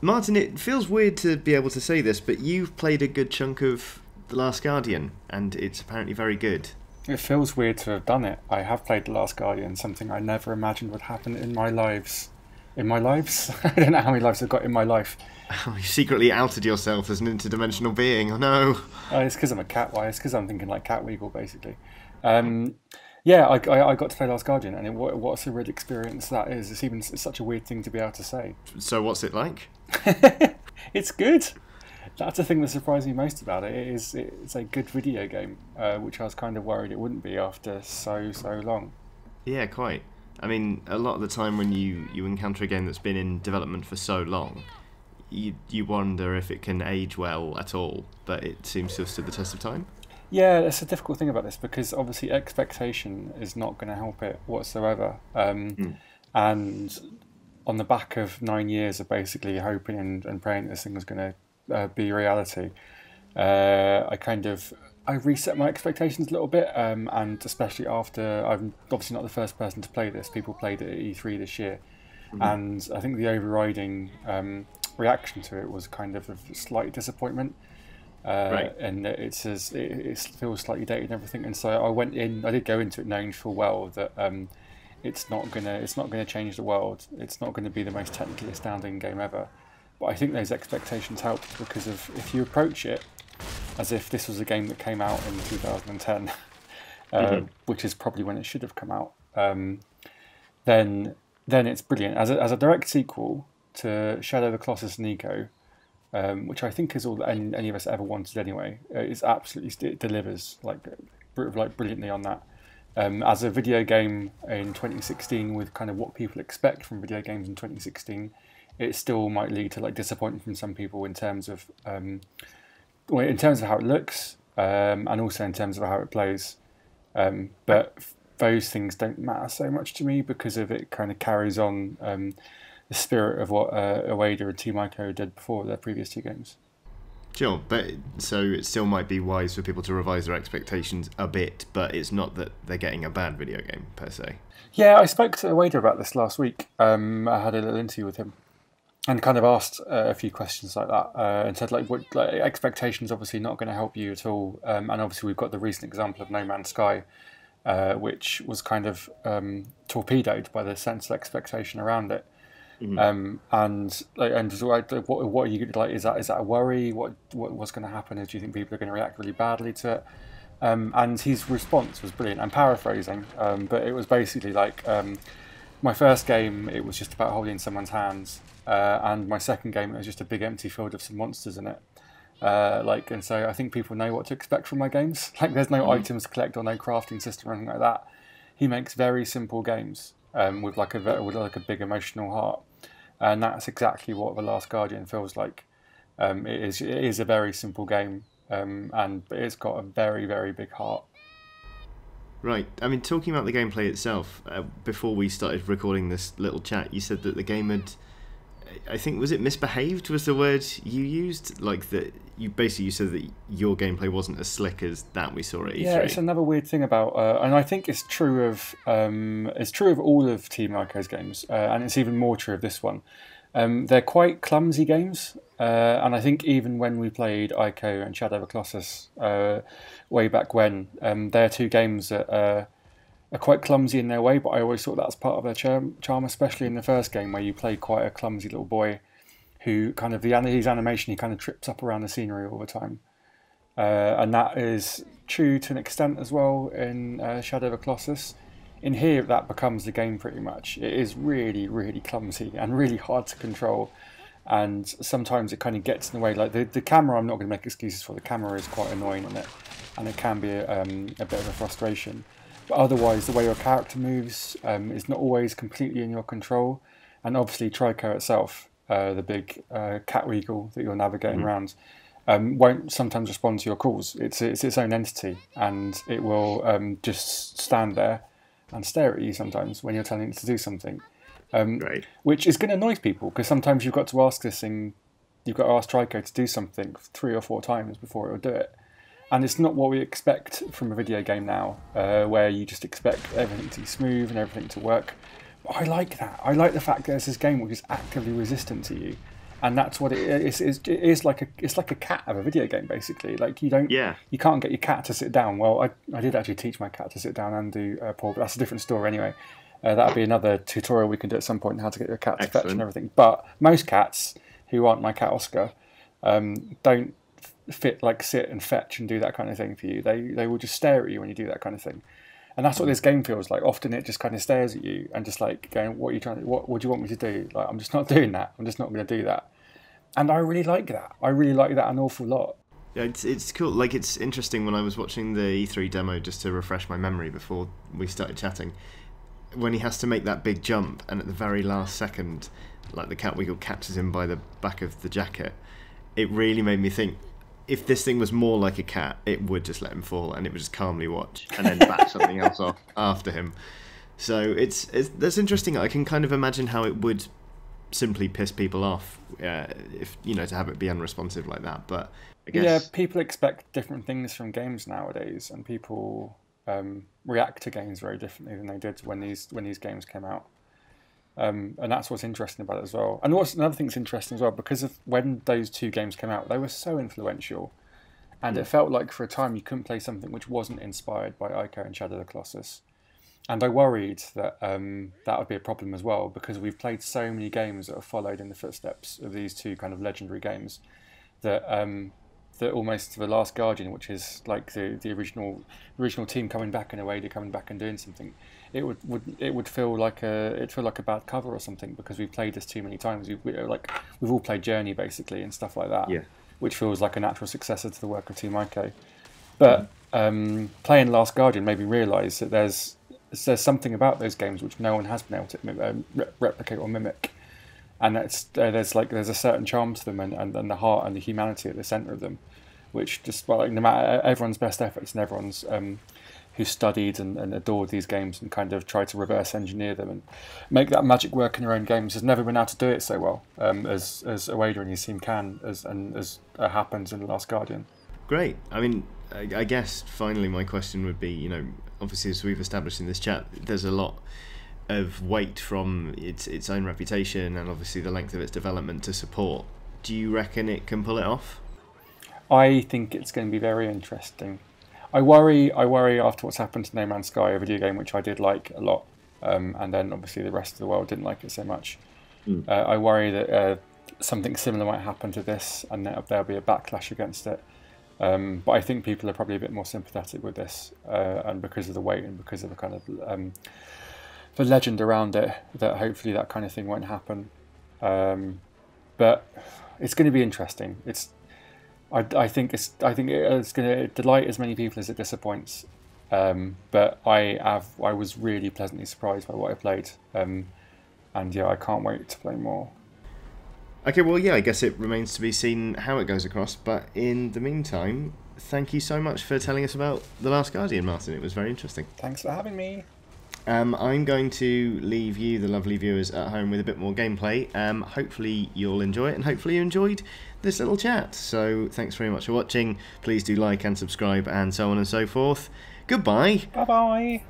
Martin, it feels weird to be able to say this, but you've played a good chunk of The Last Guardian, and it's apparently very good. It feels weird to have done it. I have played The Last Guardian, something I never imagined would happen in my lives. In my lives? I don't know how many lives I've got in my life. You secretly outed yourself as an interdimensional being. Oh no! It's because I'm a cat. Why? It's because I'm thinking like Cat Weagle, basically. Yeah, I got to play Last Guardian, and what a surreal experience that is. It's such a weird thing to be able to say. So what's it like? It's good. That's the thing that surprised me most about it. It's a good video game, which I was kind of worried it wouldn't be after so long. Yeah, quite. I mean, a lot of the time when you encounter a game that's been in development for so long, you wonder if it can age well at all, but it seems to have stood the test of time. Yeah, it's a difficult thing about this because obviously expectation is not going to help it whatsoever. And on the back of 9 years of basically hoping and praying this thing was going to be reality, I reset my expectations a little bit, and especially after I'm obviously not the first person to play this. People played it at E3 this year, and I think the overriding reaction to it was kind of a slight disappointment. Right. And it feels slightly dated and everything, and so I did go into it knowing full well that it's not gonna change the world. It's not gonna be the most technically astounding game ever. But I think those expectations helped because of if you approach it as if this was a game that came out in 2010, which is probably when it should have come out, then it's brilliant as a direct sequel to Shadow of the Colossus and Eco. Which I think is all that any of us ever wanted anyway. It delivers brilliantly on that. As a video game in 2016, with kind of what people expect from video games in 2016, it still might lead to disappointment from some people in terms of how it looks, and also in terms of how it plays. But those things don't matter so much to me because of it kind of carries on the spirit of what Ueda and Team Ico did before their previous two games. Sure, but so it still might be wise for people to revise their expectations a bit, but it's not that they're getting a bad video game per se. Yeah, I spoke to Ueda about this last week. I had a little interview with him and kind of asked a few questions like that, and said expectations obviously not going to help you at all. And obviously we've got the recent example of No Man's Sky, which was kind of torpedoed by the sense of expectation around it. And what are you like? Is that a worry? What's going to happen? Do you think people are going to react really badly to it? And his response was brilliant. I'm paraphrasing, but it was basically my first game. It was just about holding someone's hands, and my second game it was just a big empty field of some monsters in it. And so I think people know what to expect from my games. There's no items to collect or no crafting system or anything like that. He makes very simple games with a big emotional heart. And that's exactly what The Last Guardian feels like. It is a very simple game, but it's got a very, very big heart. Right. I mean, talking about the gameplay itself, before we started recording this little chat, you said that the game had, I think, was it misbehaved was the word you used? You said that your gameplay wasn't as slick as that we saw at E3. Yeah, it's another weird thing about, and I think it's true of all of Team Ico's games, and it's even more true of this one. They're quite clumsy games, and I think even when we played Ico and Shadow of the Colossus way back when, they're two games that are quite clumsy in their way, but I always thought that's part of their charm, especially in the first game where you play quite a clumsy little boy who kind of, his animation, he kind of trips up around the scenery all the time. And that is true to an extent as well in Shadow of the Colossus. In here, that becomes the game pretty much. It is really, really clumsy and really hard to control. And sometimes it kind of gets in the way. Like the camera, I'm not going to make excuses for. The camera is quite annoying on it, and it can be a bit of a frustration. But otherwise, the way your character moves is not always completely in your control. And obviously, Trico itself, the big cat weagle that you're navigating around, won't sometimes respond to your calls. It's its own entity, and it will just stand there and stare at you sometimes when you're telling it to do something. Right. Which is going to annoy people, because sometimes you've got to ask this thing, you've got to ask Trico to do something 3 or 4 times before it will do it. And it's not what we expect from a video game now, where you just expect everything to be smooth and everything to work. But I like that. I like the fact that there's this game which is actively resistant to you. and that's what it is. It is like a cat of a video game, basically. Like you can't get your cat to sit down. Well, I did actually teach my cat to sit down and do paw, but that's a different story anyway. That'll be another tutorial we can do at some point on how to get your cat to fetch and everything. But most cats who aren't my cat Oscar don't sit and fetch and do that kind of thing for you. They will just stare at you when you do that kind of thing. And that's what this game feels like. Often it just kind of stares at you and just like going, "What are you trying? What do you want me to do?" Like, I'm just not doing that. I'm just not going to do that. And I really like that. I really like that an awful lot. Yeah, it's cool. Like, it's interesting when I was watching the E3 demo just to refresh my memory before we started chatting. When he has to make that big jump, and at the very last second, like the Catwiggle catches him by the back of the jacket, it really made me think. If this thing was more like a cat, it would just let him fall and it would just calmly watch and then bat something else off after him. So that's interesting. I can kind of imagine how it would simply piss people off if to have it be unresponsive like that. But I guess people expect different things from games nowadays, and people react to games very differently than they did when these games came out. And that's what's interesting about it as well. And another thing that's interesting as well, because of when those two games came out, they were so influential, and it felt like for a time you couldn't play something which wasn't inspired by Ico and Shadow of the Colossus. And I worried that that would be a problem as well, because we've played so many games that have followed in the footsteps of these two kind of legendary games that that almost The Last Guardian, which is like the original team coming back in a way, they're coming back and doing something. It would feel like a bad cover or something, because we've played this too many times. We've all played Journey basically and stuff like that, which feels like a natural successor to the work of Team Ico. But playing Last Guardian made me realise that there's something about those games which no one has been able to replicate or mimic, and there's a certain charm to them and the heart and the humanity at the centre of them, which just no matter everyone's best efforts and everyone's who studied and adored these games and kind of tried to reverse engineer them and make that magic work in their own games has never been able to do it so well as Ueda and his team can, as happens in The Last Guardian. Great. I mean, I guess finally my question would be, obviously as we've established in this chat, there's a lot of weight from its own reputation and obviously the length of its development to support. Do you reckon it can pull it off? I think it's going to be very interesting. I worry after what's happened to No Man's Sky, a video game which I did like a lot, and then obviously the rest of the world didn't like it so much. I worry that something similar might happen to this, and there'll be a backlash against it. But I think people are probably a bit more sympathetic with this, and because of the weight and because of the kind of the legend around it, that hopefully that kind of thing won't happen. But it's going to be interesting. I think it's going to delight as many people as it disappoints. But I was really pleasantly surprised by what I played, and I can't wait to play more. Okay, well, I guess it remains to be seen how it goes across. But in the meantime, thank you so much for telling us about The Last Guardian, Martin. It was very interesting. Thanks for having me. I'm going to leave you, the lovely viewers at home, with a bit more gameplay. Hopefully you'll enjoy it, and hopefully you enjoyed this little chat. So thanks very much for watching. Please do like and subscribe and so on and so forth. Goodbye. Bye-bye.